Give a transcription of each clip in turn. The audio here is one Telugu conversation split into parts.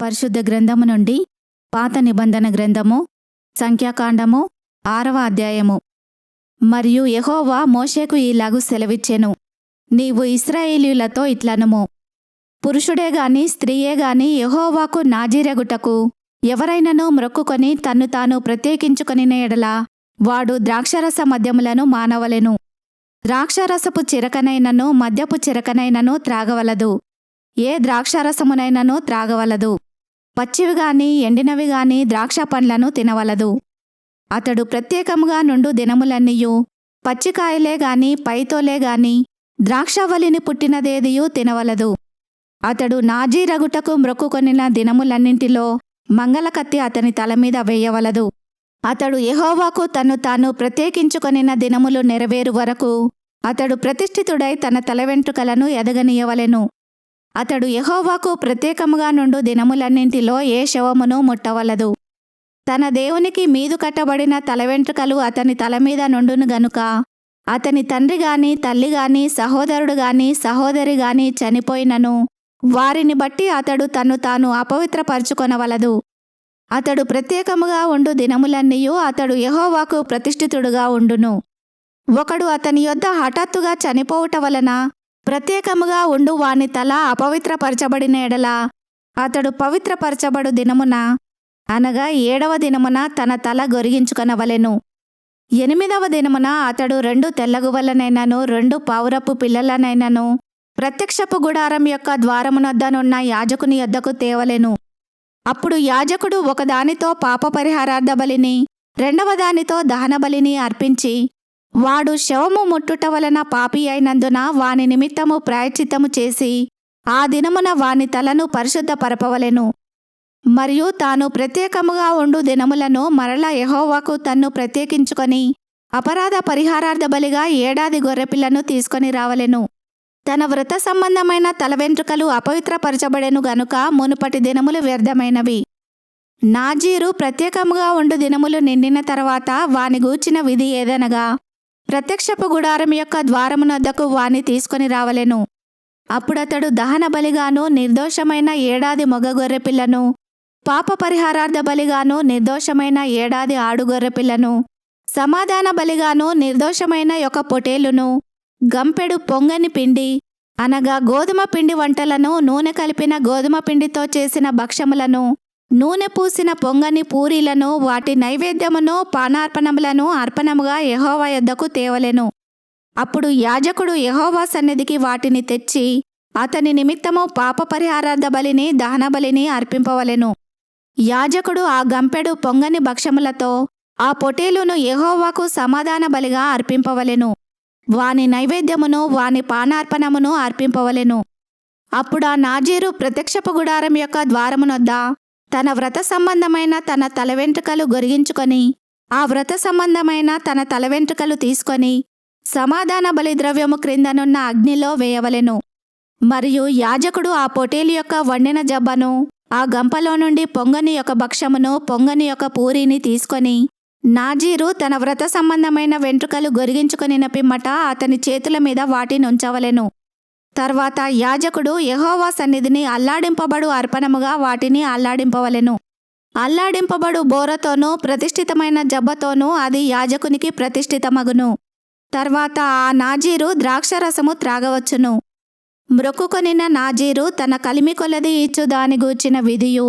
పరిశుద్ధ గ్రంథము నుండి పాత నిబంధన గ్రంథము సంఖ్యాకాండము 6వ అధ్యాయము. మరియు యెహోవా మోషేకు ఈలాగు సెలవిచ్చెను, నీవు ఇశ్రాయేలీయులతో ఇట్లనుము, పురుషుడే గాని స్త్రీయే గాని యెహోవాకు నాజీరగుటకు ఎవరైనను మ్రొక్కుకొని తన్ను తాను ప్రత్యేకించుకొనిన ఎడల వాడు ద్రాక్షరస మద్యములను మానవలెను. ద్రాక్షరసపు చిరకనైనను మద్యపు చిరకనైనను త్రాగవలదు. ఏ ద్రాక్షరసమునైనను త్రాగవలదు. పచ్చివి గాని ఎండినవి గాని ద్రాక్ష పండ్లను తినవలదు. అతడు ప్రత్యేకముగా నుండు దినములన్నీయు పచ్చికాయలే గాని పైతోలే గాని ద్రాక్షవల్లిని పుట్టినదేదియూ తినవలదు. అతడు నాజీరగుటకు మ్రొక్కుకొనిన దినములన్నింటిలో మంగళకత్తి అతని తలమీద వేయవలదు. అతడు యెహోవాకు తన్ను తాను ప్రత్యేకించుకొనిన దినములు నెరవేరు వరకు అతడు ప్రతిష్ఠితుడై తన తలవెంట్రుకలను ఎదగనీయవలెను. అతడు యెహోవాకు ప్రత్యేకముగా నుండు దినములన్నింటిలో ఏ శవమును ముట్టవలదు. తన దేవునికి మీదు కట్టబడిన తలవెంట్రుకలు అతని తలమీద నుండును గనుక అతని తండ్రి గాని తల్లి గాని సహోదరుడు గాని సహోదరి గాని చనిపోయినను వారిని బట్టి అతడు తన్ను తాను అపవిత్రపరచుకొనవలదు. అతడు ప్రత్యేకముగా ఉండు దినములన్నీయు అతడు యెహోవాకు ప్రతిష్ఠితుడుగా ఉండును. ఒకడు అతని యొద్ద హఠాత్తుగా చనిపోవుట వలన ప్రత్యేకముగా ఉండు వాని తల అపవిత్రపరచబడిన ఎడల అతడు పవిత్రపరచబడు దినమున అనగా 7వ దినమున తన తల గొరిగించుకొనవలెను. 8వ దినమున అతడు 2 తెల్లగువ్వలనైనను 2 పావురపు పిల్లలనైనను ప్రత్యక్షపు గుడారం యొక్క ద్వారమునొద్దనున్న యాజకుని యొద్దకు తేవలెను. అప్పుడు యాజకుడు ఒకదానితో పాపపరిహారార్థ బలిని 2వ దానితో దహనబలిని అర్పించి వాడు శవము ముట్టుట వలన పాపి అయినందున వాని నిమిత్తము ప్రాయశ్చిత్తము చేసి ఆ దినమున వాని తలను పరిశుద్ధపరపవలెను. మరియు తాను ప్రత్యేకముగా ఉండు దినములను మరలా యెహోవాకు తన్ను ప్రత్యేకించుకొని అపరాధ పరిహారార్థ బలిగా 7 ఏడాది గొర్రెపిల్లను తీసుకొని రావలెను. తన వ్రత సంబంధమైన తలవెంట్రుకలు అపవిత్రపరచబడెను గనుక మునుపటి దినములు వ్యర్థమైనవి. నాజీరు ప్రత్యేకముగా ఉండు దినములు నిండిన తర్వాత వాని గూర్చిన విధి ఏదనగా ప్రత్యక్షపు గుడారం యొక్క ద్వారమునొద్దకు వాని తీసుకొని రావలెను. అప్పుడతడు దహన బలిగాను నిర్దోషమైన 7 ఏడాది మొగ గొర్రెపిల్లను, పాప పరిహారార్థ బలిగాను నిర్దోషమైన 7 ఏడాది ఆడుగొర్రెపిల్లను, సమాధాన బలిగాను నిర్దోషమైన 1 పొటేలును, గంపెడు పొంగని పిండి అనగా గోధుమ పిండి వంటలను, నూనె కలిపిన గోధుమ పిండితో చేసిన భక్ష్యములను, నూనె పూసిన పొంగని పూరీలను, వాటి నైవేద్యమును పానార్పణములను అర్పణముగా యెహోవా యొద్దకు తేవలెను. అప్పుడు యాజకుడు యెహోవా సన్నిధికి వాటిని తెచ్చి అతని నిమిత్తము పాప పరిహారార్థ బలిని దహనబలిని అర్పింపవలెను. యాజకుడు ఆ గంపెడు పొంగని భక్ష్యములతో ఆ పొటేలును యెహోవాకు సమాధాన బలిగా అర్పింపవలెను. వాని నైవేద్యమును వాని పానార్పణమును అర్పింపవలెను. అప్పుడా నాజీరు ప్రత్యక్షపు గుడారం యొక్క ద్వారమునొద్ద తన వ్రత సంబంధమైన తన తలవెంట్రుకలు గొరిగించుకొని ఆ వ్రత సంబంధమైన తన తలవెంట్రుకలు తీసుకొని సమాధాన బలిద్రవ్యము క్రిందనున్న అగ్నిలో వేయవలెను. మరియు యాజకుడు ఆ పొటేలు యొక్క వండిన జబ్బను, ఆ గంపలో నుండి పొంగని 1 భక్ష్యమును, పొంగని 1 పూరీని తీసుకొని నాజీరు తన వ్రత సంబంధమైన వెంట్రుకలు గొరిగించుకొనిన పిమ్మట అతని చేతుల మీద వాటిని ఉంచవలెను. తర్వాత యాజకుడు యెహోవా సన్నిధిని అల్లాడింపబడు అర్పణముగా వాటిని అల్లాడింపవలెను. అల్లాడింపబడు బోరతోనూ ప్రతిష్ఠితమైన జబ్బతోనూ అది యాజకునికి ప్రతిష్ఠితమగును. తర్వాత ఆ నాజీరు ద్రాక్షరసము త్రాగవచ్చును. మ్రొక్కుకొనిన నాజీరు తన కలిమి కొలది ఇచ్చు దాని గూర్చిన విధియు,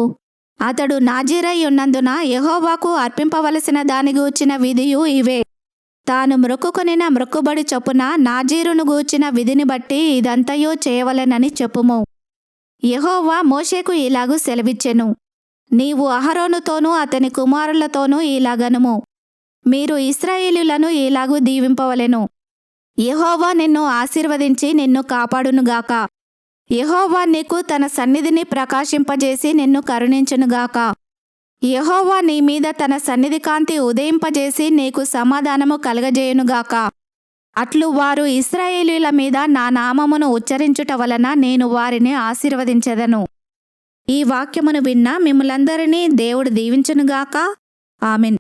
అతడు నాజీరై ఉన్నందున యెహోవాకు అర్పింపవలసిన దాని గూర్చిన విధియు ఇవే. తాను మ్రొక్కుకొనిన మ్రొక్కుబడి చొప్పున నాజీరును గూర్చిన విధిని బట్టి ఇదంతయు చేయవలెనని చెప్పుము. యెహోవా మోషేకు ఇలాగు సెలవిచ్చెను, నీవు అహరోనుతోనూ అతని కుమారులతోనూ ఇలాగనుము, మీరు ఇశ్రాయేలీయులను ఇలాగు దీవింపవలెను. యెహోవా నిన్ను ఆశీర్వదించి నిన్ను కాపాడునుగాక. యెహోవా నీకు తన సన్నిధిని ప్రకాశింపజేసి నిన్ను కరుణించునుగాక. యెహోవా నీ మీద తన సన్నిధి కాంతి ఉదయింపజేసి నీకు సమాధానము కలగజేయునుగాక. అట్లు వారు ఇశ్రాయేలీయుల మీద నా నామమును ఉచ్చరించుట వలన నేను వారిని ఆశీర్వదించెదను. ఈ వాక్యమును విన్న మిమ్ములందరినీ దేవుడు దీవించునుగాక. ఆమెన్.